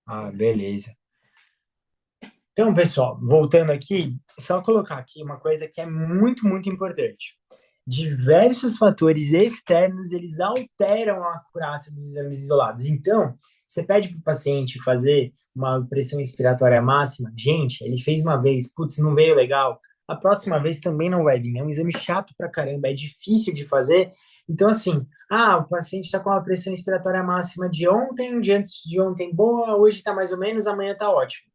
Ah, beleza. Então, pessoal, voltando aqui, só colocar aqui uma coisa que é muito, muito importante. Diversos fatores externos, eles alteram a acurácia dos exames isolados. Então, você pede para o paciente fazer uma pressão inspiratória máxima. Gente, ele fez uma vez, putz, não veio legal. A próxima vez também não vai vir. É um exame chato pra caramba, é difícil de fazer. Então, assim, o paciente está com a pressão inspiratória máxima de ontem, de antes de ontem boa, hoje está mais ou menos, amanhã está ótimo.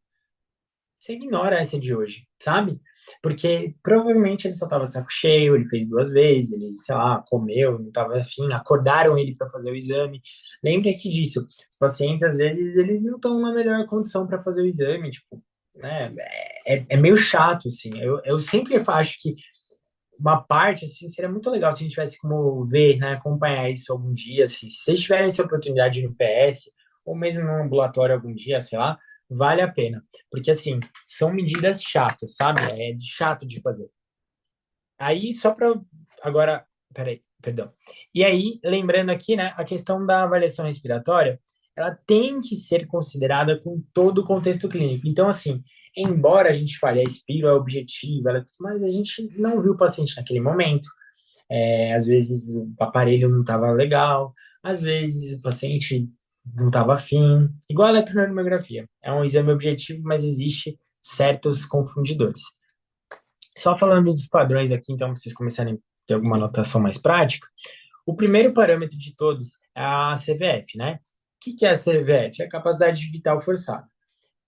Você ignora essa de hoje, sabe? Porque provavelmente ele só estava de saco cheio, ele fez duas vezes, ele, sei lá, comeu, não estava afim, acordaram ele para fazer o exame. Lembre-se disso. Os pacientes, às vezes, eles não estão na melhor condição para fazer o exame, tipo, né? É meio chato, assim. Eu sempre acho que uma parte, assim, seria muito legal se a gente tivesse como ver, né, acompanhar isso algum dia, assim, se vocês tiverem essa oportunidade no PS, ou mesmo no ambulatório algum dia, sei lá, vale a pena. Porque, assim, são medidas chatas, sabe? É chato de fazer. Aí, só para agora, peraí, perdão. E aí, lembrando aqui, né, a questão da avaliação respiratória, ela tem que ser considerada com todo o contexto clínico. Então, assim, embora a gente fale, a Espiro é objetiva, ela, mas a gente não viu o paciente naquele momento. Às vezes o aparelho não estava legal, às vezes o paciente não estava afim. Igual a eletroneuromografia. É um exame objetivo, mas existe certos confundidores. Só falando dos padrões aqui, então, para vocês começarem a ter alguma anotação mais prática, o primeiro parâmetro de todos é a CVF, né? O que é a CVF? É a capacidade vital forçada.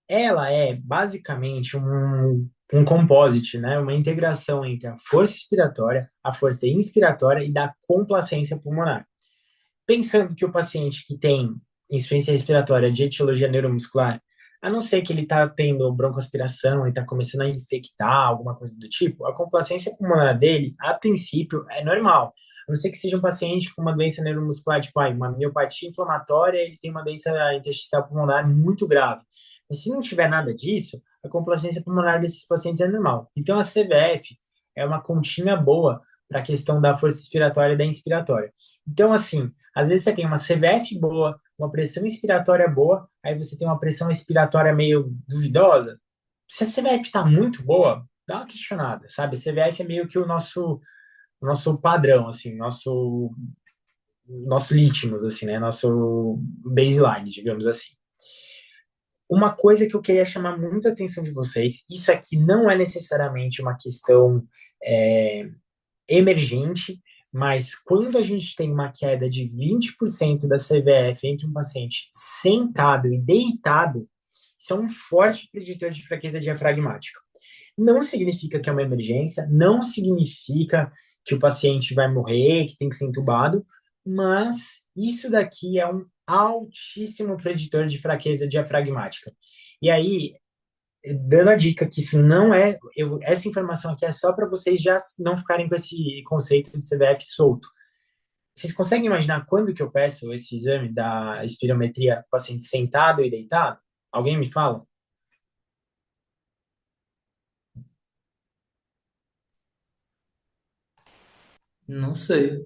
Ela é basicamente um composite, né? Uma integração entre a força expiratória, a força inspiratória e da complacência pulmonar. Pensando que o paciente que tem insuficiência respiratória de etiologia neuromuscular, a não ser que ele está tendo broncoaspiração e está começando a infectar, alguma coisa do tipo, a complacência pulmonar dele, a princípio, é normal. A não ser que seja um paciente com uma doença neuromuscular, tipo uma miopatia inflamatória, ele tem uma doença intersticial pulmonar muito grave. Mas se não tiver nada disso, a complacência pulmonar desses pacientes é normal. Então, a CVF é uma continha boa para a questão da força expiratória e da inspiratória. Então, assim, às vezes você tem uma CVF boa, uma pressão inspiratória boa, aí você tem uma pressão expiratória meio duvidosa. Se a CVF está muito boa, dá uma questionada, sabe? A CVF é meio que o nosso padrão, assim, nosso litmus, assim, né? Nosso baseline, digamos assim. Uma coisa que eu queria chamar muita atenção de vocês, isso aqui não é necessariamente uma questão é, emergente, mas quando a gente tem uma queda de 20% da CVF entre um paciente sentado e deitado, isso é um forte preditor de fraqueza diafragmática. Não significa que é uma emergência, não significa que o paciente vai morrer, que tem que ser entubado, mas isso daqui é um altíssimo preditor de fraqueza diafragmática. E aí, dando a dica que isso não é, essa informação aqui é só para vocês já não ficarem com esse conceito de CVF solto. Vocês conseguem imaginar quando que eu peço esse exame da espirometria paciente sentado e deitado? Alguém me fala? Não sei.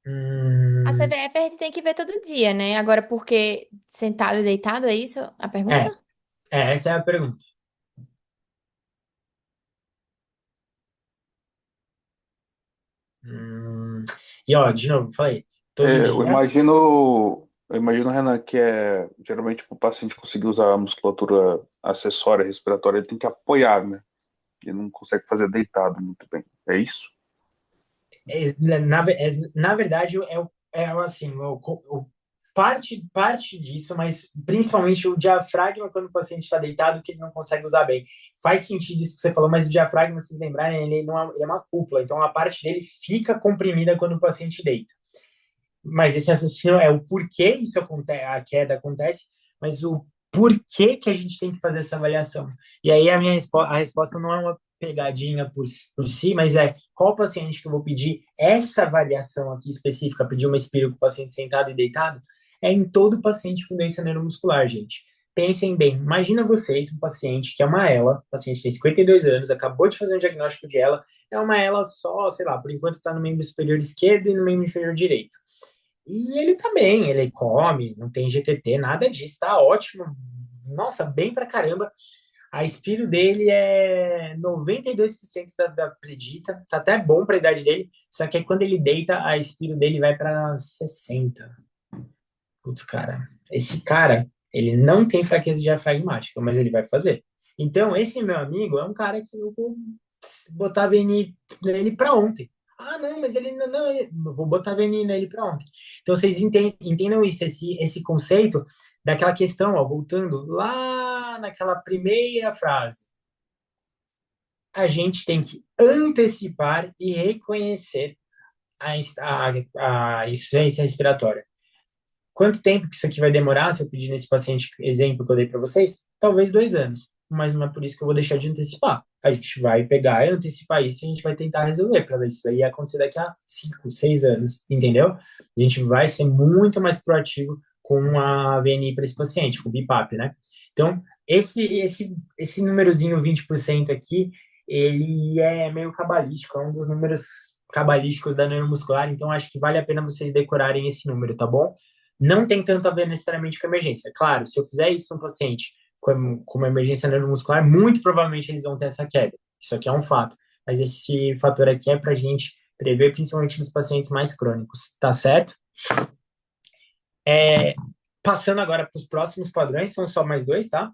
A Hum, CVF a gente tem que ver todo dia, né? Agora, porque sentado e deitado, é isso a pergunta? é, essa é a pergunta. Hum, e ó, de novo, falei, todo É, dia. eu imagino, Renan, que é geralmente para o paciente conseguir usar a musculatura acessória respiratória, ele tem que apoiar, né? Ele não consegue fazer deitado muito bem. É isso? Na verdade, assim, parte disso, mas principalmente o diafragma, quando o paciente está deitado, que ele não consegue usar bem. Faz sentido isso que você falou, mas o diafragma, se vocês lembrarem, ele, não é, ele é uma cúpula, então a parte dele fica comprimida quando o paciente deita. Mas esse raciocínio é o porquê isso acontece, a queda acontece, mas o porquê que a gente tem que fazer essa avaliação. E aí a resposta não é uma pegadinha por si, mas é qual paciente que eu vou pedir essa avaliação aqui específica, pedir uma espiro com o paciente sentado e deitado, é em todo paciente com doença neuromuscular, gente. Pensem bem, imagina vocês, um paciente que é uma ELA, o paciente tem 52 anos, acabou de fazer um diagnóstico de ELA, é uma ELA só, sei lá, por enquanto está no membro superior esquerdo e no membro inferior direito. E ele tá bem, ele come, não tem GTT, nada disso, tá ótimo. Nossa, bem pra caramba. A Inspiro dele é 92% da predita, tá até bom pra idade dele, só que aí quando ele deita, a Inspiro dele vai pra 60. Putz, cara, esse cara, ele não tem fraqueza diafragmática, mas ele vai fazer. Então, esse meu amigo é um cara que eu vou botar VNI nele para ontem. Ah, não, mas ele não, eu vou botar VNI nele para ontem. Então, vocês entendam isso, esse conceito daquela questão, ó, voltando lá naquela primeira frase. A gente tem que antecipar e reconhecer a insuficiência respiratória. Quanto tempo que isso aqui vai demorar se eu pedir nesse paciente exemplo que eu dei para vocês? Talvez 2 anos, mas não é por isso que eu vou deixar de antecipar. A gente vai pegar e antecipar isso e a gente vai tentar resolver para ver se isso aí acontecer daqui a 5, 6 anos, entendeu? A gente vai ser muito mais proativo com a VNI para esse paciente, com o BIPAP, né? Então, esse númerozinho 20% aqui, ele é meio cabalístico, é um dos números cabalísticos da neuromuscular, então acho que vale a pena vocês decorarem esse número, tá bom? Não tem tanto a ver necessariamente com emergência. Claro, se eu fizer isso no paciente com uma emergência neuromuscular, muito provavelmente eles vão ter essa queda. Isso aqui é um fato. Mas esse fator aqui é para a gente prever, principalmente nos pacientes mais crônicos, tá certo? Passando agora para os próximos padrões, são só mais dois, tá?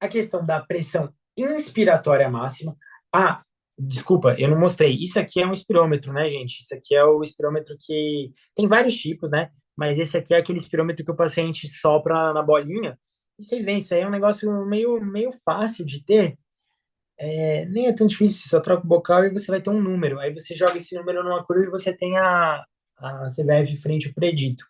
A questão da pressão inspiratória máxima. Ah, desculpa, eu não mostrei. Isso aqui é um espirômetro, né, gente? Isso aqui é o espirômetro que tem vários tipos, né? Mas esse aqui é aquele espirômetro que o paciente sopra na bolinha. E vocês veem, isso aí é um negócio meio fácil de ter. Nem é tão difícil, você só troca o bocal e você vai ter um número. Aí você joga esse número numa curva e você tem a CVF frente ao predito.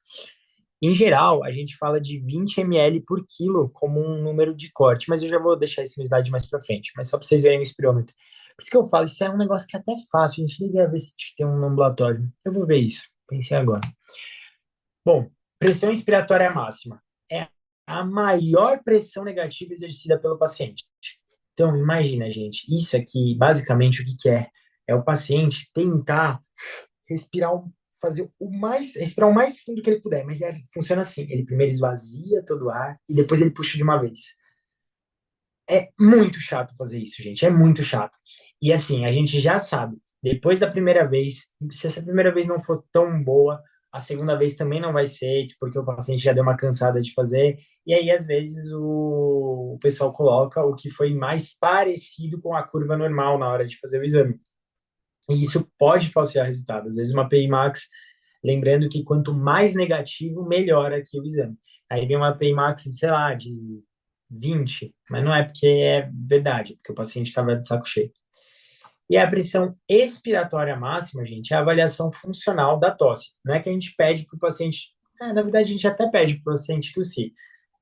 Em geral, a gente fala de 20 ml por quilo como um número de corte, mas eu já vou deixar isso no slide mais para frente, mas só para vocês verem o espirômetro. Por isso que eu falo, isso é um negócio que é até fácil, a gente liga a ver se tem um ambulatório. Eu vou ver isso, pensei agora. Bom, pressão inspiratória máxima é a maior pressão negativa exercida pelo paciente. Então, imagina, gente, isso aqui, basicamente, o que que é? É o paciente tentar respirar, respirar o mais fundo que ele puder, mas funciona assim, ele primeiro esvazia todo o ar e depois ele puxa de uma vez. É muito chato fazer isso, gente, é muito chato. E assim, a gente já sabe, depois da primeira vez, se essa primeira vez não for tão boa, a segunda vez também não vai ser, porque o paciente já deu uma cansada de fazer, e aí às vezes o pessoal coloca o que foi mais parecido com a curva normal na hora de fazer o exame. E isso pode falsear resultado. Às vezes uma PI Max, lembrando que quanto mais negativo, melhor aqui o exame. Aí vem uma PI Max, sei lá, de 20, mas não é porque é verdade, é porque o paciente estava de saco cheio. E a pressão expiratória máxima, gente, é a avaliação funcional da tosse. Não é que a gente pede para o paciente, na verdade a gente até pede para o paciente tossir,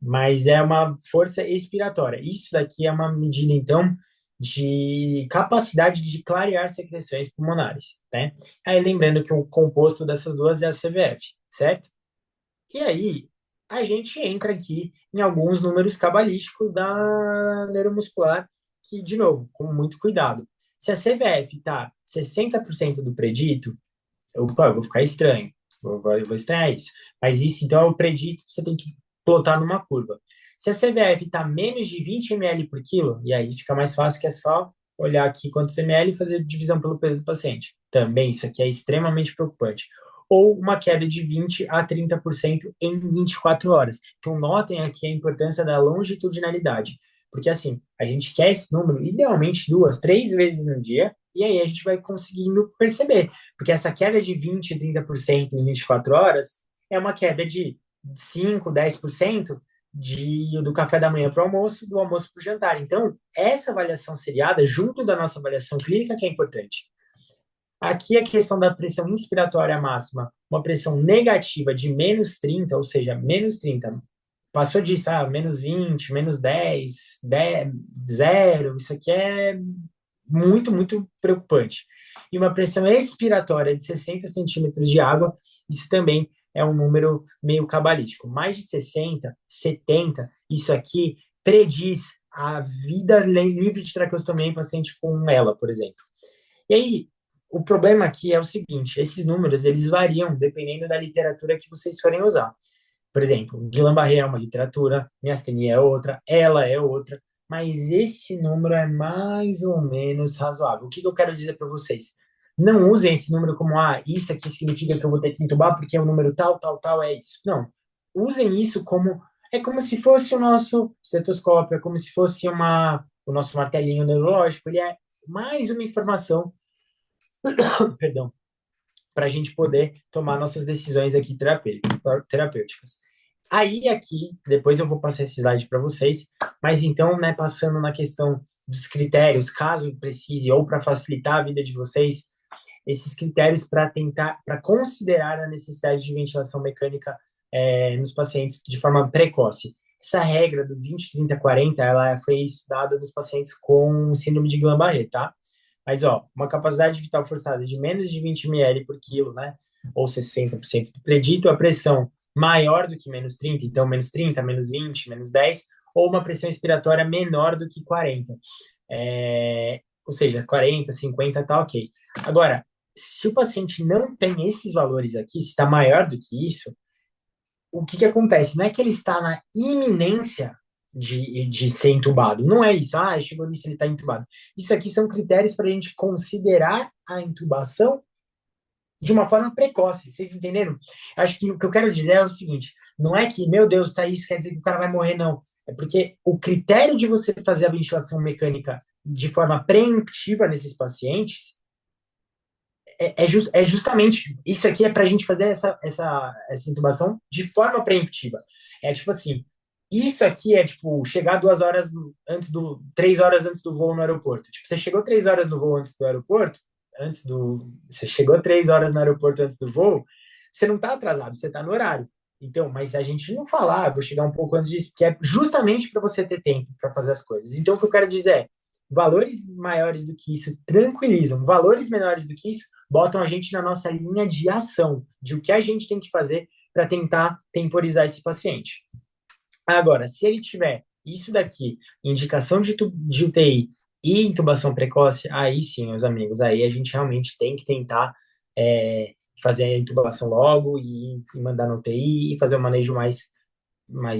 mas é uma força expiratória. Isso daqui é uma medida, então, de capacidade de clarear secreções pulmonares, né? Aí lembrando que o composto dessas duas é a CVF, certo? E aí a gente entra aqui em alguns números cabalísticos da neuromuscular, que, de novo, com muito cuidado. Se a CVF está 60% do predito, eu vou ficar estranho, eu vou estranhar isso. Mas isso, então, é o predito que você tem que plotar numa curva. Se a CVF está menos de 20 ml por quilo, e aí fica mais fácil, que é só olhar aqui quantos ml e fazer divisão pelo peso do paciente. Também, isso aqui é extremamente preocupante. Ou uma queda de 20 a 30% em 24 horas. Então, notem aqui a importância da longitudinalidade. Porque, assim, a gente quer esse número, idealmente, 2, 3 vezes no dia, e aí a gente vai conseguindo perceber. Porque essa queda de 20, 30% em 24 horas é uma queda de 5, 10% do café da manhã para o almoço, do almoço para o jantar. Então, essa avaliação seriada, junto da nossa avaliação clínica, que é importante. Aqui a questão da pressão inspiratória máxima, uma pressão negativa de menos 30, ou seja, menos 30, passou disso, menos 20, menos 10, 0, isso aqui é muito, muito preocupante. E uma pressão expiratória de 60 centímetros de água, isso também é um número meio cabalístico. Mais de 60, 70, isso aqui prediz a vida livre de traqueostomia em paciente com ela, por exemplo. E aí, o problema aqui é o seguinte, esses números, eles variam dependendo da literatura que vocês forem usar. Por exemplo, Guillain-Barré é uma literatura, miastenia é outra, ela é outra, mas esse número é mais ou menos razoável. O que que eu quero dizer para vocês? Não usem esse número como, isso aqui significa que eu vou ter que entubar porque é o número tal, tal, tal, é isso. Não. Usem isso como, é como se fosse o nosso estetoscópio, é como se fosse o nosso martelinho neurológico, ele é mais uma informação, perdão, para a gente poder tomar nossas decisões aqui terapêuticas. Aí, aqui, depois eu vou passar esse slide para vocês, mas então, né, passando na questão dos critérios, caso precise, ou para facilitar a vida de vocês, esses critérios para considerar a necessidade de ventilação mecânica nos pacientes de forma precoce. Essa regra do 20, 30, 40, ela foi estudada nos pacientes com síndrome de Guillain-Barré, tá? Mas, ó, uma capacidade vital forçada de menos de 20 ml por quilo, né? Ou 60% do predito, a pressão maior do que menos 30, então menos 30, menos 20, menos 10, ou uma pressão expiratória menor do que 40. Ou seja, 40, 50, tá ok. Agora, se o paciente não tem esses valores aqui, se está maior do que isso, o que que acontece? Não é que ele está na iminência de ser entubado. Não é isso. Chegou nisso, ele está entubado. Isso aqui são critérios para a gente considerar a intubação de uma forma precoce. Vocês entenderam? Acho que o que eu quero dizer é o seguinte: não é que, meu Deus, tá isso, quer dizer que o cara vai morrer, não. É porque o critério de você fazer a ventilação mecânica de forma preemptiva nesses pacientes é justamente isso aqui é para a gente fazer essa intubação de forma preemptiva. É tipo assim, isso aqui é tipo chegar 2 horas antes 3 horas antes do voo no aeroporto. Tipo, você chegou 3 horas no voo antes do aeroporto, você chegou 3 horas no aeroporto antes do voo, você não está atrasado, você está no horário. Então, mas a gente não fala, vou chegar um pouco antes disso, porque é justamente para você ter tempo para fazer as coisas. Então, o que eu quero dizer é, valores maiores do que isso tranquilizam, valores menores do que isso botam a gente na nossa linha de ação, de o que a gente tem que fazer para tentar temporizar esse paciente. Agora, se ele tiver isso daqui, indicação de UTI e intubação precoce, aí sim, meus amigos, aí a gente realmente tem que tentar fazer a intubação logo e mandar no UTI e fazer o manejo mais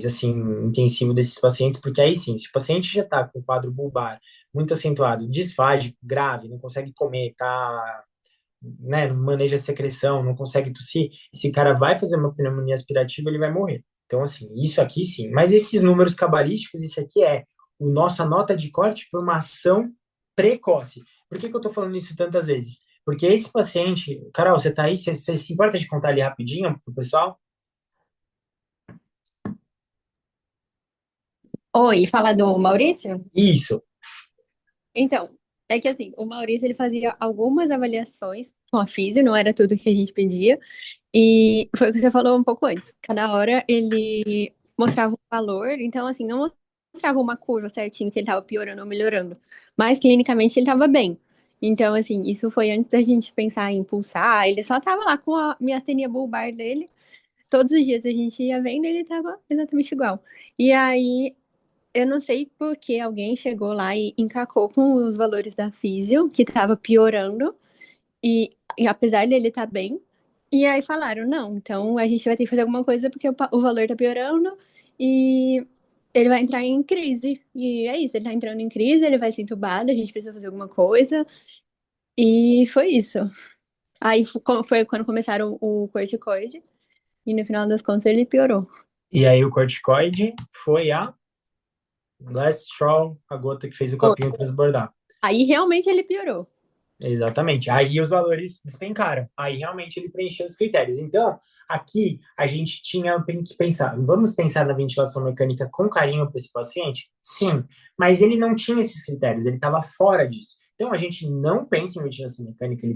assim, intensivo desses pacientes, porque aí sim, se o paciente já está com quadro bulbar muito acentuado, disfágico, grave, não consegue comer, tá, né, não maneja a secreção, não consegue tossir, esse cara vai fazer uma pneumonia aspirativa, ele vai morrer. Então, assim, isso aqui sim. Mas esses números cabalísticos, isso aqui é nossa nota de corte por uma ação precoce. Por que que eu tô falando isso tantas vezes? Porque esse paciente, Carol, você tá aí? Você se importa de contar ali rapidinho pro pessoal? Oi, fala do Maurício? Isso. Então, é que assim, o Maurício ele fazia algumas avaliações com a físio, não era tudo que a gente pedia, e foi o que você falou um pouco antes. Cada hora ele mostrava um valor, então assim, não mostrava uma curva certinho que ele estava piorando ou melhorando, mas clinicamente ele estava bem. Então, assim, isso foi antes da gente pensar em pulsar, ele só estava lá com a miastenia bulbar dele. Todos os dias a gente ia vendo, ele estava exatamente igual. E aí eu não sei por que alguém chegou lá e encacou com os valores da físio, que tava piorando, e apesar dele estar bem, e aí falaram, não, então a gente vai ter que fazer alguma coisa porque o valor tá piorando e ele vai entrar em crise. E é isso, ele tá entrando em crise, ele vai ser entubado, a gente precisa fazer alguma coisa. E foi isso. Aí foi quando começaram o corticoide, e no final das contas ele piorou. E aí o corticoide foi a last straw, a gota que fez o copinho transbordar. Aí realmente ele piorou. Exatamente. Aí os valores despencaram. Aí realmente ele preencheu os critérios. Então, aqui a gente tinha que pensar, vamos pensar na ventilação mecânica com carinho para esse paciente? Sim, mas ele não tinha esses critérios, ele estava fora disso. Então, a gente não pensa em ventilação mecânica,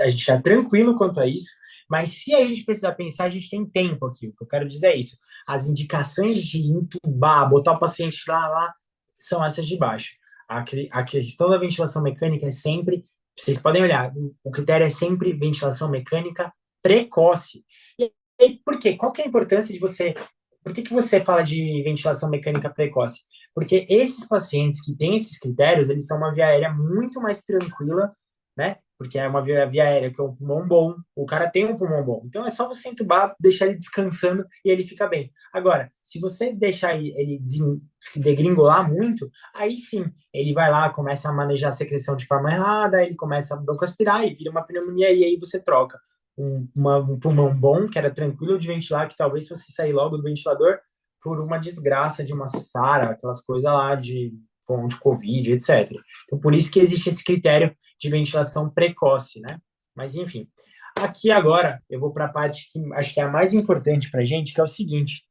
a gente está tranquilo quanto a isso, mas se a gente precisar pensar, a gente tem tempo aqui. O que eu quero dizer é isso. As indicações de intubar, botar o paciente lá, são essas de baixo. A questão da ventilação mecânica é sempre, vocês podem olhar, o critério é sempre ventilação mecânica precoce. E por quê? Qual que é a importância de você... Por que que você fala de ventilação mecânica precoce? Porque esses pacientes que têm esses critérios, eles são uma via aérea muito mais tranquila, né? porque é uma via aérea que é um pulmão bom, o cara tem um pulmão bom. Então é só você entubar, deixar ele descansando e ele fica bem. Agora, se você deixar ele degringolar muito, aí sim, ele vai lá, começa a manejar a secreção de forma errada, ele começa a broncoaspirar e vira uma pneumonia, e aí você troca um pulmão bom, que era tranquilo de ventilar, que talvez fosse sair logo do ventilador, por uma desgraça de uma SARA, aquelas coisas lá de Covid, etc. Então, por isso que existe esse critério de ventilação precoce, né? Mas, enfim. Aqui agora, eu vou para a parte que acho que é a mais importante para a gente, que é o seguinte.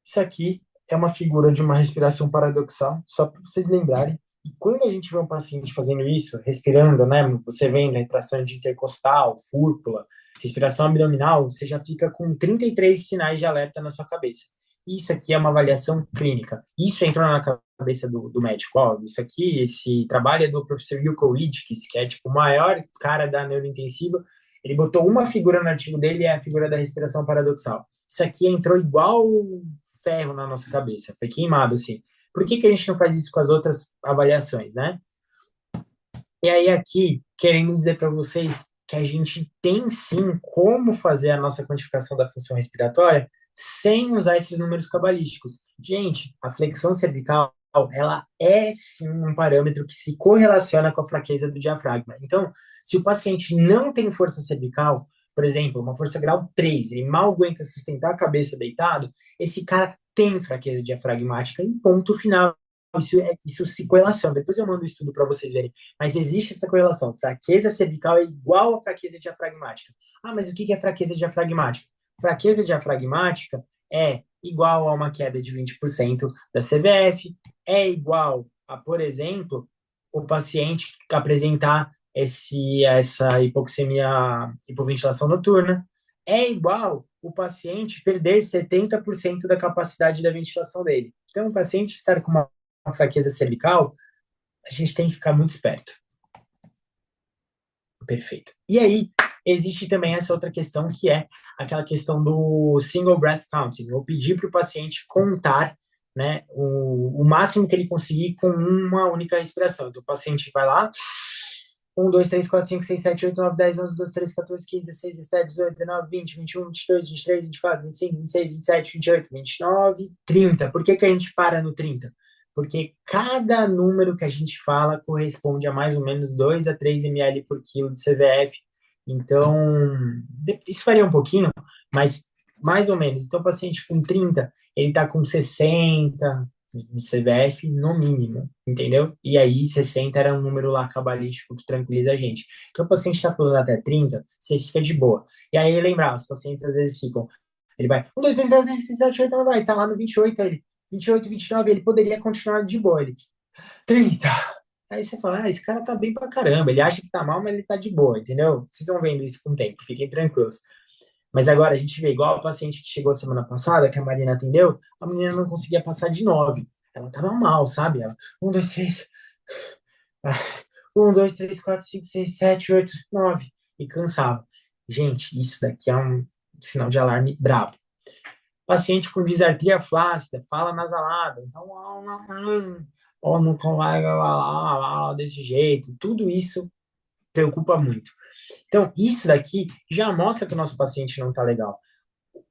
Isso aqui é uma figura de uma respiração paradoxal, só para vocês lembrarem. E quando a gente vê um paciente fazendo isso, respirando, né? Você vê na retração de intercostal, fúrcula, respiração abdominal, você já fica com 33 sinais de alerta na sua cabeça. Isso aqui é uma avaliação clínica. Isso entrou na cabeça do médico. Ó, isso aqui, esse trabalho é do professor Yuko Lidkis, que é tipo o maior cara da neurointensiva. Ele botou uma figura no artigo dele, é a figura da respiração paradoxal. Isso aqui entrou igual ferro na nossa cabeça, foi queimado assim. Por que a gente não faz isso com as outras avaliações, né? E aí aqui, querendo dizer para vocês que a gente tem sim como fazer a nossa quantificação da função respiratória sem usar esses números cabalísticos. Gente, a flexão cervical, ela é sim um parâmetro que se correlaciona com a fraqueza do diafragma. Então, se o paciente não tem força cervical, por exemplo, uma força grau 3, ele mal aguenta sustentar a cabeça deitado, esse cara tem fraqueza diafragmática e ponto final. Isso se correlaciona. Depois eu mando o estudo para vocês verem. Mas existe essa correlação. Fraqueza cervical é igual a fraqueza diafragmática. Ah, mas o que é fraqueza diafragmática? Fraqueza diafragmática é igual a uma queda de 20% da CVF, é igual a, por exemplo, o paciente apresentar essa hipoxemia, hipoventilação noturna, é igual o paciente perder 70% da capacidade da ventilação dele. Então, o paciente estar com uma fraqueza cervical, a gente tem que ficar muito esperto. Perfeito. E aí, existe também essa outra questão, que é aquela questão do single breath counting, ou pedir para o paciente contar, né, o máximo que ele conseguir com uma única respiração. Então, o paciente vai lá, 1, 2, 3, 4, 5, 6, 7, 8, 9, 10, 11, 12, 13, 14, 15, 16, 17, 18, 19, 20, 21, 22, 23, 24, 25, 26, 27, 28, 29, 30. Por que a gente para no 30? Porque cada número que a gente fala corresponde a mais ou menos 2 a 3 ml por quilo de CVF. Então, isso varia um pouquinho, mas mais ou menos. Então, o paciente com 30, ele está com 60 de CVF no mínimo, entendeu? E aí, 60 era um número lá cabalístico que tranquiliza a gente. Então, o paciente está falando até 30, você fica de boa. E aí, lembrar, os pacientes às vezes ficam, ele vai, 1, 2, 3, 4, 5, 6, 7, 8, vai, tá lá no 28, ele, 28, 29, ele poderia continuar de boa, ele, 30. Aí você fala, esse cara tá bem pra caramba, ele acha que tá mal, mas ele tá de boa, entendeu? Vocês vão vendo isso com o tempo, fiquem tranquilos. Mas agora a gente vê igual a paciente que chegou semana passada, que a Marina atendeu, a menina não conseguia passar de 9. Ela tava mal, sabe? Ela, 1, 2, 3. 1, 2, 3, 4, 5, 6, 7, 8, 9. E cansava. Gente, isso daqui é um sinal de alarme brabo. Paciente com disartria flácida, fala nasalada. Então, não vai desse jeito. Tudo isso preocupa muito. Então, isso daqui já mostra que o nosso paciente não está legal.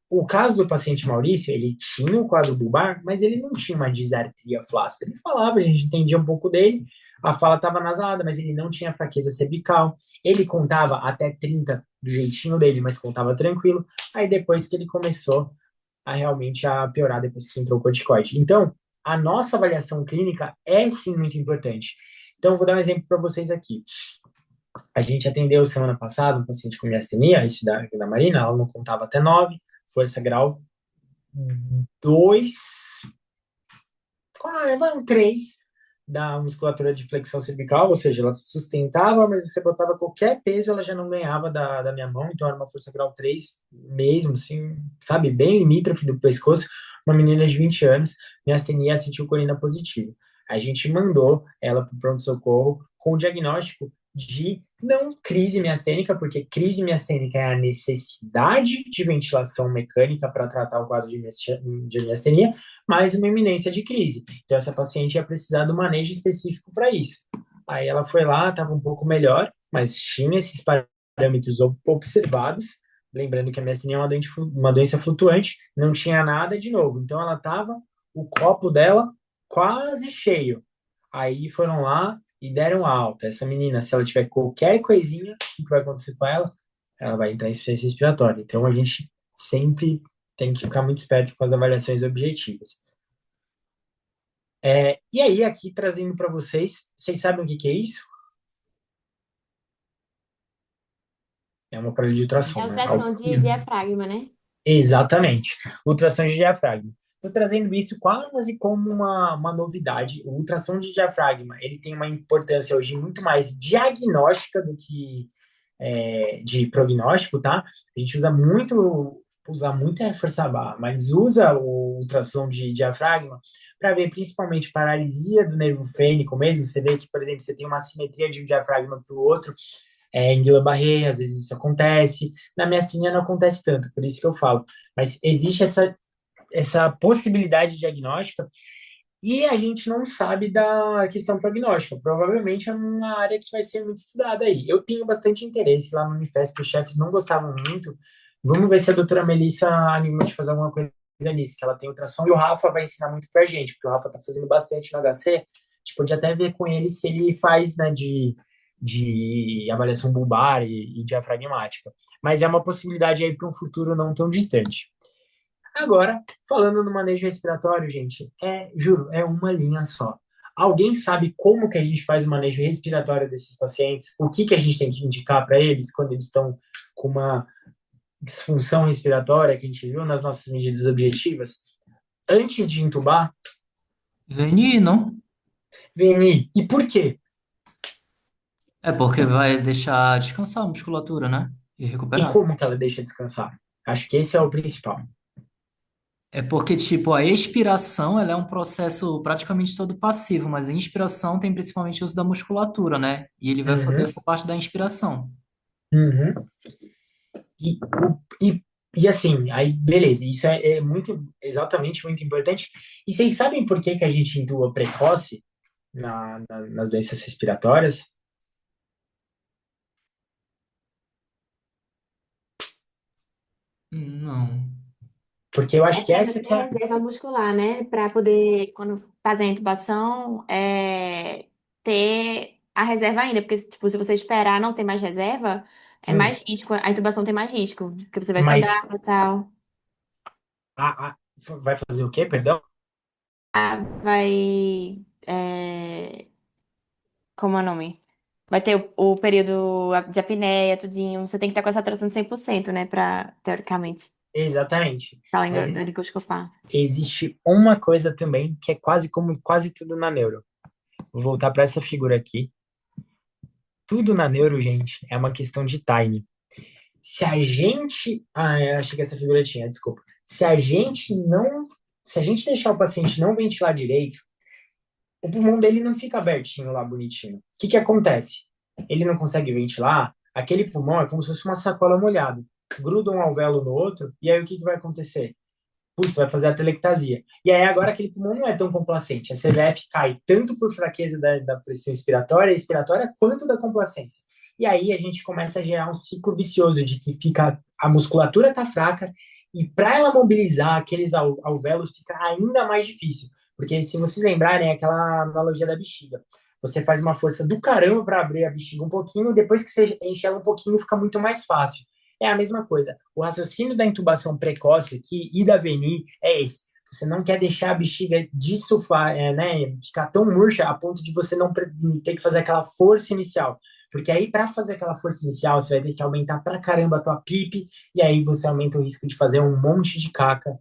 O caso do paciente Maurício, ele tinha um quadro bulbar, mas ele não tinha uma disartria flácida. Ele falava, a gente entendia um pouco dele, a fala estava nasalada, mas ele não tinha fraqueza cervical. Ele contava até 30 do jeitinho dele, mas contava tranquilo. Aí depois que ele começou a realmente a piorar, depois que entrou o corticoide. Então, a nossa avaliação clínica é sim muito importante. Então, eu vou dar um exemplo para vocês aqui. A gente atendeu semana passada um paciente com miastenia, esse da Marina, ela não contava até 9, força grau 2, 3 da musculatura de flexão cervical, ou seja, ela sustentava, mas você botava qualquer peso, ela já não ganhava da minha mão, então era uma força grau 3 mesmo, assim, sabe, bem limítrofe do pescoço, uma menina de 20 anos, miastenia acetilcolina positiva. A gente mandou ela para o pronto-socorro com o diagnóstico de não crise miastênica, porque crise miastênica é a necessidade de ventilação mecânica para tratar o quadro de miastenia, mais uma iminência de crise. Então, essa paciente ia precisar do manejo específico para isso. Aí ela foi lá, estava um pouco melhor, mas tinha esses parâmetros observados. Lembrando que a miastenia é uma doença flutuante, não tinha nada de novo. Então ela estava, o copo dela quase cheio. Aí foram lá e deram alta. Essa menina, se ela tiver qualquer coisinha, o que vai acontecer com ela? Ela vai entrar em insuficiência respiratória. Então a gente sempre tem que ficar muito esperto com as avaliações objetivas. E aí, aqui trazendo para vocês sabem o que que é isso? É uma aparelho de É ultrassom, né? ultrassom de diafragma, né? Exatamente. Ultrassom de diafragma. Estou trazendo isso quase como uma novidade. O ultrassom de diafragma, ele tem uma importância hoje muito mais diagnóstica do que de prognóstico, tá? A gente usa muito é força a barra, mas usa o ultrassom de diafragma para ver principalmente paralisia do nervo fênico mesmo. Você vê que, por exemplo, você tem uma assimetria de um diafragma para o outro, em Guillain-Barré, às vezes isso acontece. Na miastenia não acontece tanto, por isso que eu falo. Mas existe essa possibilidade diagnóstica e a gente não sabe da questão prognóstica. Provavelmente é uma área que vai ser muito estudada aí. Eu tenho bastante interesse lá no Unifesp, os chefes não gostavam muito. Vamos ver se a doutora Melissa anima de fazer alguma coisa nisso, que ela tem ultrassom e o Rafa vai ensinar muito pra gente, porque o Rafa tá fazendo bastante no HC. A gente pode até ver com ele se ele faz, né, de avaliação bulbar e diafragmática. Mas é uma possibilidade aí para um futuro não tão distante. Agora, falando no manejo respiratório, gente, juro, é uma linha só. Alguém sabe como que a gente faz o manejo respiratório desses pacientes? O que que a gente tem que indicar para eles quando eles estão com uma disfunção respiratória que a gente viu nas nossas medidas objetivas? Antes de intubar, Veni, não? VNI. E por quê? É porque vai deixar descansar a musculatura, né? E E recuperar. como que ela deixa descansar? Acho que esse é o principal. É porque, tipo, a expiração, ela é um processo praticamente todo passivo, mas a inspiração tem principalmente uso da musculatura, né? E ele vai fazer Uhum, essa parte da inspiração. uhum. E, e assim, aí beleza, isso é muito, exatamente muito importante. E vocês sabem por que que a gente intua precoce nas doenças respiratórias? Não. Porque eu É acho que para essa manter que a é. reserva muscular, né? Para poder, quando fazer a intubação, ter a reserva ainda. Porque, tipo, se você esperar não ter mais reserva, é Hum, mais risco. A intubação tem mais risco. Porque você vai mas sedar e tal. vai fazer o quê, perdão? Vai. Como é o nome? Vai ter o período de apneia, tudinho. Você tem que estar com essa saturação de 100%, né? Teoricamente, Exatamente. pra Mas endoscopar. existe uma coisa também que é quase como quase tudo na neuro. Vou voltar para essa figura aqui. Tudo na neuro, gente, é uma questão de time. Se a gente. Eu achei que essa figura tinha, desculpa. Se a gente não. Se a gente deixar o paciente não ventilar direito, o pulmão dele não fica abertinho lá, bonitinho. O que que acontece? Ele não consegue ventilar, aquele pulmão é como se fosse uma sacola molhada. Gruda um alvéolo no outro, e aí o que que vai acontecer? Putz, vai fazer a telectasia. E aí agora aquele pulmão não é tão complacente. A CVF cai tanto por fraqueza da pressão expiratória, quanto da complacência. E aí a gente começa a gerar um ciclo vicioso de que fica a musculatura tá fraca e para ela mobilizar aqueles alvéolos fica ainda mais difícil. Porque se vocês lembrarem, é aquela analogia da bexiga. Você faz uma força do caramba para abrir a bexiga um pouquinho, depois que você enche ela um pouquinho, fica muito mais fácil. É a mesma coisa. O raciocínio da intubação precoce aqui e da VNI é esse. Você não quer deixar a bexiga dissuflar, né, ficar tão murcha a ponto de você não ter que fazer aquela força inicial. Porque aí, para fazer aquela força inicial, você vai ter que aumentar pra caramba a tua PIP, e aí você aumenta o risco de fazer um monte de caca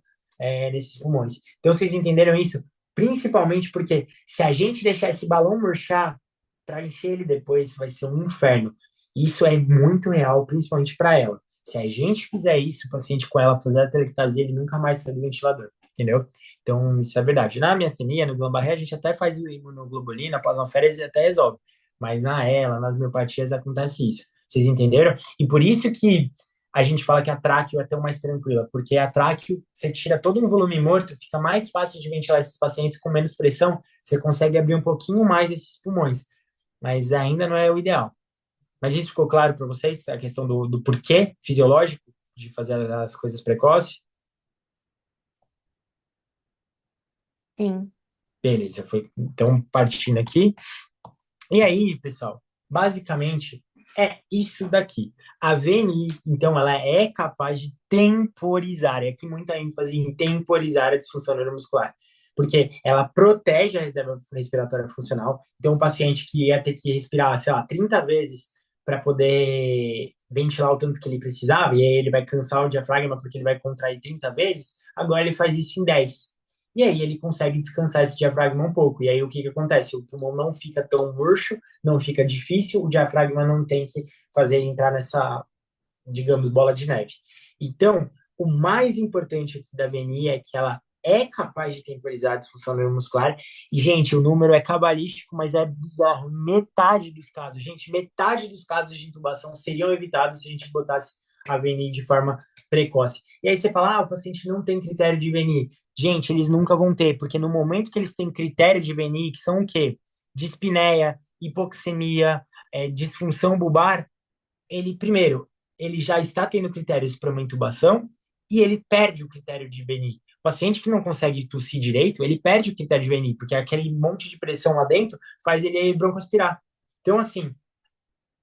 nesses pulmões. Então, vocês entenderam isso? Principalmente porque se a gente deixar esse balão murchar, para encher ele depois, vai ser um inferno. Isso é muito real, principalmente para ela. Se a gente fizer isso, o paciente com ela fazer a telectasia, ele nunca mais sai do ventilador, entendeu? Então, isso é verdade. Na miastenia, no Guillain-Barré, a gente até faz o imunoglobulina, plasmaférese e até resolve. Mas nas miopatias acontece isso. Vocês entenderam? E por isso que a gente fala que a tráqueo é tão mais tranquila, porque a tráqueo, você tira todo um volume morto, fica mais fácil de ventilar esses pacientes com menos pressão, você consegue abrir um pouquinho mais esses pulmões, mas ainda não é o ideal. Mas isso ficou claro para vocês? A questão do porquê fisiológico de fazer as coisas precoces? Sim. Beleza, foi então partindo aqui. E aí, pessoal, basicamente é isso daqui. A VNI, então, ela é capaz de temporizar, e aqui muita ênfase em temporizar a disfunção neuromuscular, porque ela protege a reserva respiratória funcional. Então, um paciente que ia ter que respirar, sei lá, 30 vezes para poder ventilar o tanto que ele precisava, e aí ele vai cansar o diafragma porque ele vai contrair 30 vezes, agora ele faz isso em 10. E aí ele consegue descansar esse diafragma um pouco. E aí o que que acontece? O pulmão não fica tão murcho, não fica difícil, o diafragma não tem que fazer ele entrar nessa, digamos, bola de neve. Então, o mais importante aqui da VNI é que ela é capaz de temporizar a disfunção neuromuscular. E, gente, o número é cabalístico, mas é bizarro. Metade dos casos, gente, metade dos casos de intubação seriam evitados se a gente botasse a VNI de forma precoce. E aí você fala, o paciente não tem critério de VNI. Gente, eles nunca vão ter, porque no momento que eles têm critério de VNI, que são o quê? Dispneia, hipoxemia, disfunção bulbar, ele, primeiro, ele já está tendo critérios para uma intubação e ele perde o critério de VNI. O paciente que não consegue tossir direito, ele perde o critério de VNI, porque aquele monte de pressão lá dentro faz ele broncoaspirar. Então, assim,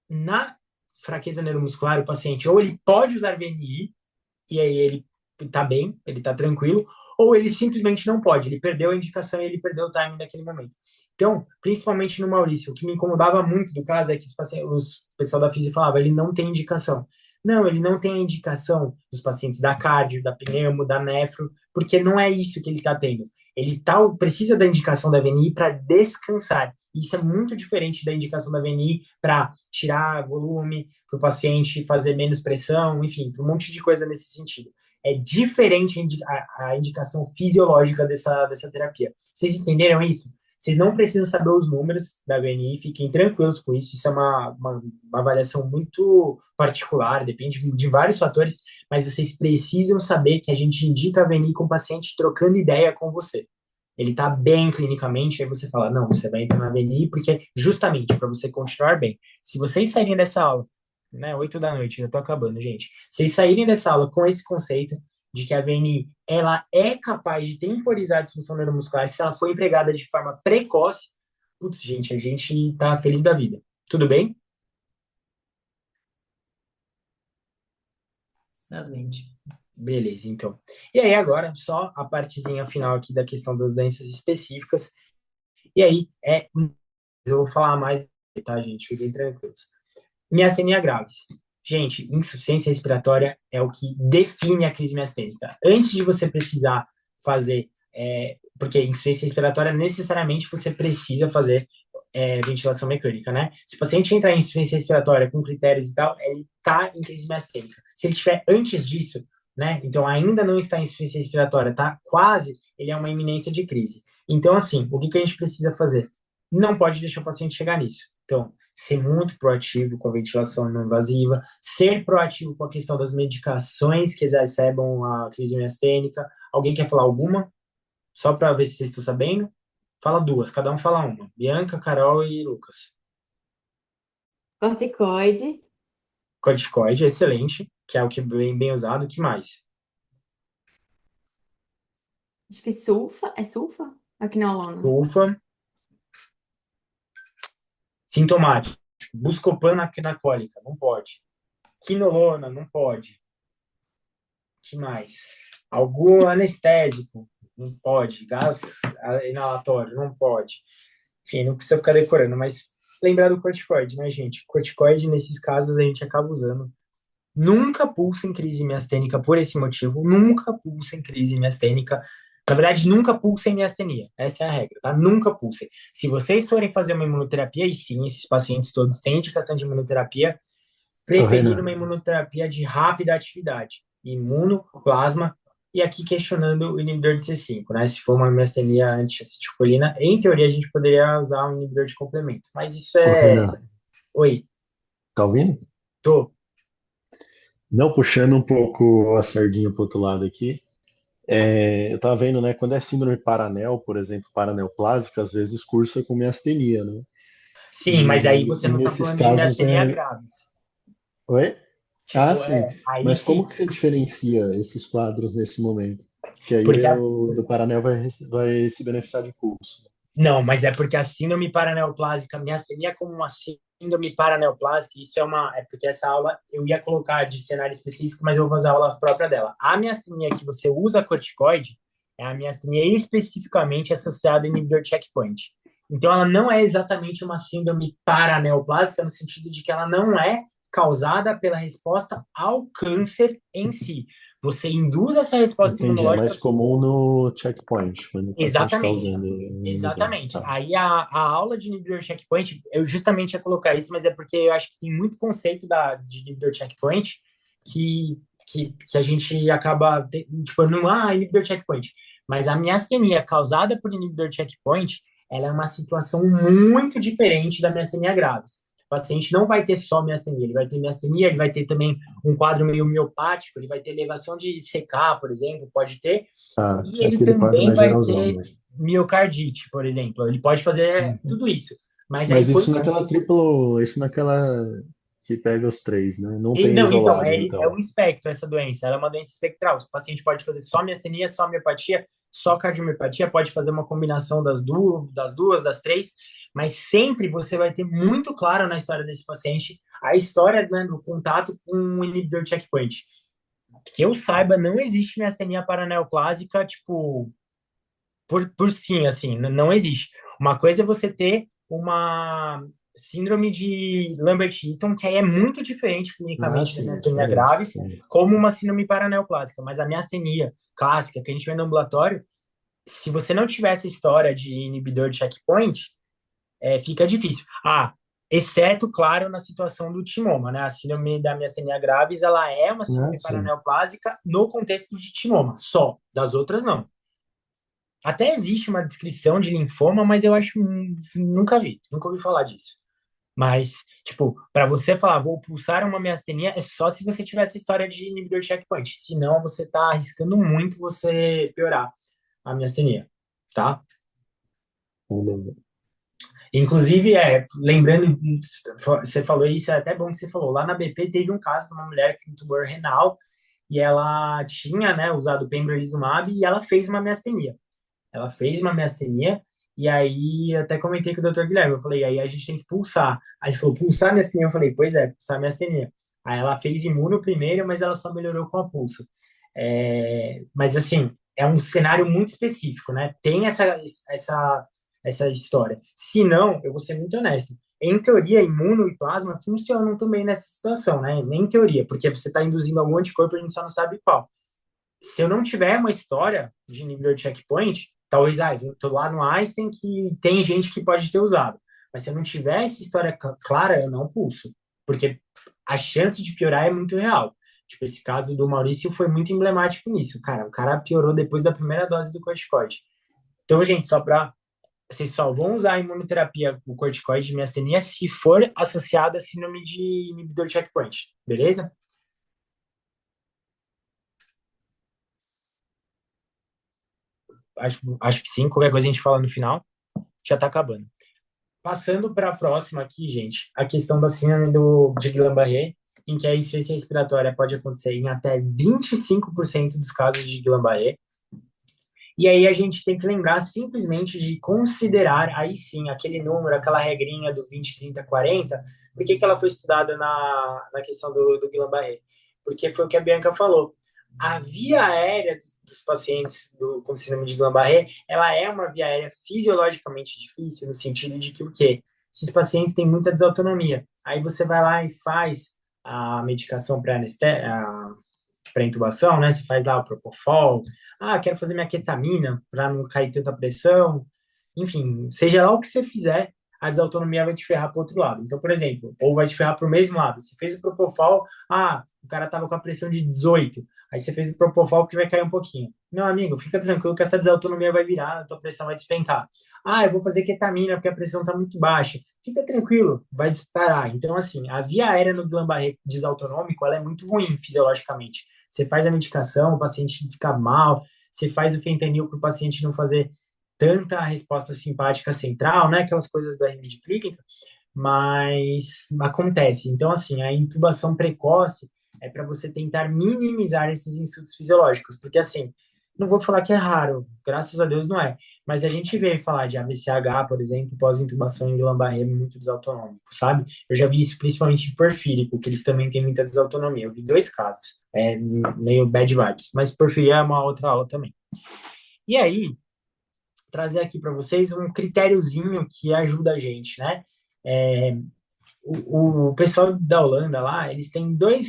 na fraqueza neuromuscular, o paciente ou ele pode usar VNI, e aí ele tá bem, ele tá tranquilo, ou ele simplesmente não pode, ele perdeu a indicação e ele perdeu o timing naquele momento. Então, principalmente no Maurício, o que me incomodava muito do caso é que o pessoal da física falava, ele não tem indicação. Não, ele não tem a indicação dos pacientes da cardio, da pneumo, da nefro, porque não é isso que ele está tendo. Ele precisa da indicação da VNI para descansar. Isso é muito diferente da indicação da VNI para tirar volume, para o paciente fazer menos pressão, enfim, um monte de coisa nesse sentido. É diferente a indicação fisiológica dessa terapia. Vocês entenderam isso? Vocês não precisam saber os números da VNI, fiquem tranquilos com isso. Isso é uma avaliação muito particular, depende de vários fatores, mas vocês precisam saber que a gente indica a VNI com o paciente trocando ideia com você. Ele está bem clinicamente, aí você fala, não, você vai entrar na VNI porque justamente para você continuar bem. Se vocês saírem dessa aula, né, 8 da noite, já tô acabando, gente. Vocês saírem dessa aula com esse conceito de que a VNI, ela é capaz de temporizar a disfunção neuromuscular se ela for empregada de forma precoce, putz, gente, a gente tá feliz da vida. Tudo bem? Excelente. Beleza, então. E aí, agora, só a partezinha final aqui da questão das doenças específicas. E aí, eu vou falar mais, tá, gente? Fiquem tranquilos. Miastenia graves. Gente, insuficiência respiratória é o que define a crise miastênica. Antes de você precisar fazer, porque insuficiência respiratória necessariamente você precisa fazer ventilação mecânica, né? Se o paciente entrar em insuficiência respiratória com critérios e tal, ele está em crise miastênica. Se ele tiver antes disso, né? Então ainda não está em insuficiência respiratória, tá? Quase, ele é uma iminência de crise. Então, assim, o que que a gente precisa fazer? Não pode deixar o paciente chegar nisso. Então, ser muito proativo com a ventilação não invasiva, ser proativo com a questão das medicações que exacerbam a crise miastênica. Alguém quer falar alguma? Só para ver se vocês estão sabendo. Fala duas, cada um fala uma. Bianca, Carol e Lucas. Corticoide. Corticoide, excelente, que é o que é bem usado. O que mais? Acho que sulfa. É sulfa? É quinolona. Sulfa. Sintomático. Buscopan na cólica, não pode. Quinolona, não pode. Que mais? Algum anestésico, não pode. Gás inalatório, não pode. Enfim, não precisa ficar decorando, mas lembrar do corticoide, né, gente? Corticoide, nesses casos, a gente acaba usando. Nunca pulsa em crise miastênica por esse motivo. Nunca pulsa em crise miastênica. Na verdade, nunca pulsa em miastenia. Essa é a regra, tá? Nunca pulsem. Se vocês forem fazer uma imunoterapia, e sim, esses pacientes todos têm indicação de imunoterapia, preferir uma imunoterapia de rápida atividade. Imunoplasma, e aqui questionando o inibidor de C5, né? Se for uma miastenia anti-acetilcolina, em teoria a gente poderia usar um inibidor de complemento. Mas isso Renan, Oi, tá ouvindo? tô. Não, puxando um pouco a sardinha pro outro lado aqui, eu tava vendo, né, quando é síndrome paranel, por exemplo, paraneoplásica, às vezes cursa com miastenia, né? Sim, mas aí você E não tá nesses falando de casos miastenia é. graves. Oi? Ah, Tipo, sim. aí Mas como sim. que você diferencia esses quadros nesse momento? Que aí Porque o do Paranel vai se beneficiar de curso. não, mas é porque a síndrome paraneoplásica, miastenia como uma síndrome paraneoplásica, isso é porque essa aula eu ia colocar de cenário específico, mas eu vou fazer a aula própria dela. A miastenia que você usa corticoide é a miastenia especificamente associada ao inibidor checkpoint. Então ela não é exatamente uma síndrome paraneoplásica no sentido de que ela não é causada pela resposta ao câncer em si. Você induz essa resposta Entendi. É mais imunológica. comum no checkpoint, quando o paciente está Exatamente. usando o inibidor. Exatamente. Tá. Aí a aula de inibidor checkpoint, eu justamente ia colocar isso, mas é porque eu acho que tem muito conceito de inibidor checkpoint que a gente acaba, tipo, não, inibidor checkpoint. Mas a miastenia causada por inibidor checkpoint, ela é uma situação muito diferente da miastenia graves. O paciente não vai ter só miastenia, ele vai ter miastenia, ele vai ter também um quadro meio miopático, ele vai ter elevação de CK, por exemplo, pode ter, Ah, e ele aquele quadro também mais vai geralzão ter mesmo. miocardite, por exemplo. Ele pode fazer tudo isso. Mas aí, Mas quando. isso naquela que pega os três, né? Não tem Não, então, isolado, é um então. espectro essa doença. Ela é uma doença espectral. O paciente pode fazer só miastenia, só miopatia, só cardiomiopatia, pode fazer uma combinação das duas, das três, mas sempre você vai ter muito claro na história desse paciente a história, né, do contato com o inibidor checkpoint. Que eu saiba, não existe miastenia paraneoplásica, tipo, por sim, assim, não existe. Uma coisa é você ter uma síndrome de Lambert-Eaton, que aí é muito diferente Ah, clinicamente da sim, é miastenia diferente. graves, como uma síndrome paraneoplásica. Mas a miastenia clássica, que a gente vê no ambulatório, se você não tiver essa história de inibidor de checkpoint, fica difícil. Exceto, claro, na situação do timoma, né? A síndrome da miastenia graves, ela é uma Ah, síndrome sim. paraneoplásica no contexto de timoma, só. Das outras, não. Até existe uma descrição de linfoma, mas eu acho nunca ouvi falar disso. Mas, tipo, para você falar, vou pulsar uma miastenia, é só se você tiver essa história de inibidor de checkpoint. Senão, você tá arriscando muito você piorar a miastenia, tá? Beleza. Inclusive, lembrando, você falou isso, é até bom que você falou. Lá na BP teve um caso de uma mulher com tumor renal e ela tinha, né, usado pembrolizumab e ela fez uma miastenia. Ela fez uma miastenia, e aí até comentei com o Dr. Guilherme, eu falei, aí a gente tem que pulsar. Aí ele falou, pulsar miastenia? Eu falei, pois é, pulsar miastenia. Aí ela fez imuno primeiro, mas ela só melhorou com a pulso. Mas assim, é um cenário muito específico, né? Tem essa história. Se não, eu vou ser muito honesto. Em teoria, imuno e plasma funcionam também nessa situação, né? Nem em teoria, porque você está induzindo algum anticorpo, a gente só não sabe qual. Se eu não tiver uma história de inibidor de checkpoint, talvez, tô lá no Einstein que tem gente que pode ter usado. Mas se eu não tiver essa história clara, eu não pulso. Porque a chance de piorar é muito real. Tipo, esse caso do Maurício foi muito emblemático nisso, cara. O cara piorou depois da primeira dose do corticoide. Então, gente, vocês só vão usar a imunoterapia, o corticoide de miastenia, se for associado a síndrome de inibidor de checkpoint. Beleza? Acho que sim. Qualquer coisa a gente fala no final. Já tá acabando. Passando para a próxima aqui, gente, a questão da síndrome de Guillain-Barré, em que a insuficiência respiratória pode acontecer em até 25% dos casos de Guillain-Barré. E aí a gente tem que lembrar simplesmente de considerar, aí sim, aquele número, aquela regrinha do 20, 30, 40. Por que ela foi estudada na questão do Guillain-Barré? Porque foi o que a Bianca falou. A via aérea dos pacientes com síndrome de Guillain-Barré, ela é uma via aérea fisiologicamente difícil, no sentido de que o quê? Esses pacientes têm muita desautonomia. Aí você vai lá e faz a medicação para intubação, né? Você faz lá o Propofol. Quero fazer minha ketamina para não cair tanta pressão. Enfim, seja lá o que você fizer, a desautonomia vai te ferrar para o outro lado. Então, por exemplo, ou vai te ferrar para o mesmo lado. Você fez o Propofol, o cara tava com a pressão de 18. Aí você fez o Propofol que vai cair um pouquinho. Meu amigo, fica tranquilo que essa desautonomia vai virar, a tua pressão vai despencar. Eu vou fazer ketamina porque a pressão está muito baixa. Fica tranquilo, vai disparar. Então, assim, a via aérea no Guillain-Barré desautonômico, ela é muito ruim fisiologicamente. Você faz a medicação, o paciente fica mal, você faz o fentanil para o paciente não fazer tanta resposta simpática central, né? Aquelas coisas da rede clínica, mas acontece. Então, assim, a intubação precoce é para você tentar minimizar esses insultos fisiológicos, porque, assim, não vou falar que é raro, graças a Deus não é, mas a gente vê falar de AVCH, por exemplo, pós-intubação em Guillain-Barré muito desautonômico, sabe? Eu já vi isso principalmente em porfírico, que eles também têm muita desautonomia. Eu vi 2 casos, meio bad vibes, mas porfiria é uma outra aula também. E aí, trazer aqui para vocês um critériozinho que ajuda a gente, né? É, o pessoal da Holanda lá, eles têm 2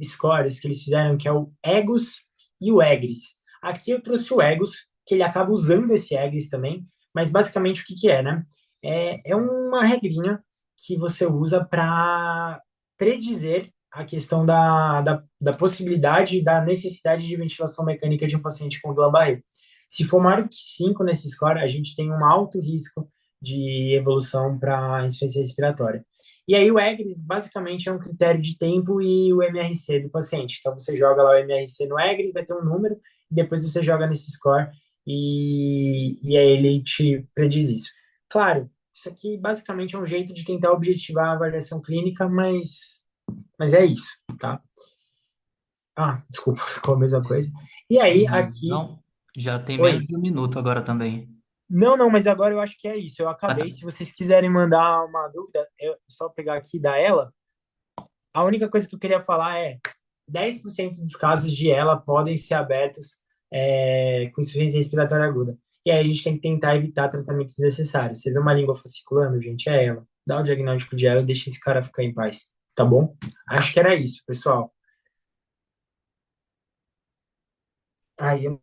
scores que eles fizeram, que é o EGOS e o EGRIS. Aqui eu trouxe o EGOS, que ele acaba usando esse EGRIS também, mas basicamente o que que é, né? É uma regrinha que você usa para predizer a questão da possibilidade, da necessidade de ventilação mecânica de um paciente com Guillain-Barré. Se for maior que 5 nesse score, a gente tem um alto risco de evolução para insuficiência respiratória. E aí o EGRIS basicamente é um critério de tempo e o MRC do paciente. Então você joga lá o MRC no EGRIS, vai ter um número, e depois você joga nesse score e aí ele te prediz isso. Claro, isso aqui basicamente é um jeito de tentar objetivar a avaliação clínica, mas é isso, tá? Ah, desculpa, ficou a mesma coisa. E aí aqui. Não, já tem Oi. menos de 1 minuto agora também. Não, mas agora eu acho que é isso. Eu Ah, tá. acabei. Se vocês quiserem mandar uma dúvida, é só pegar aqui da ela. A única coisa que eu queria falar é 10% dos casos de ela podem ser abertos com insuficiência respiratória aguda. E aí a gente tem que tentar evitar tratamentos desnecessários. Você vê uma língua fasciculando, gente, é ela. Dá o diagnóstico de ela e deixa esse cara ficar em paz. Tá bom? Acho que era isso, pessoal. Aí eu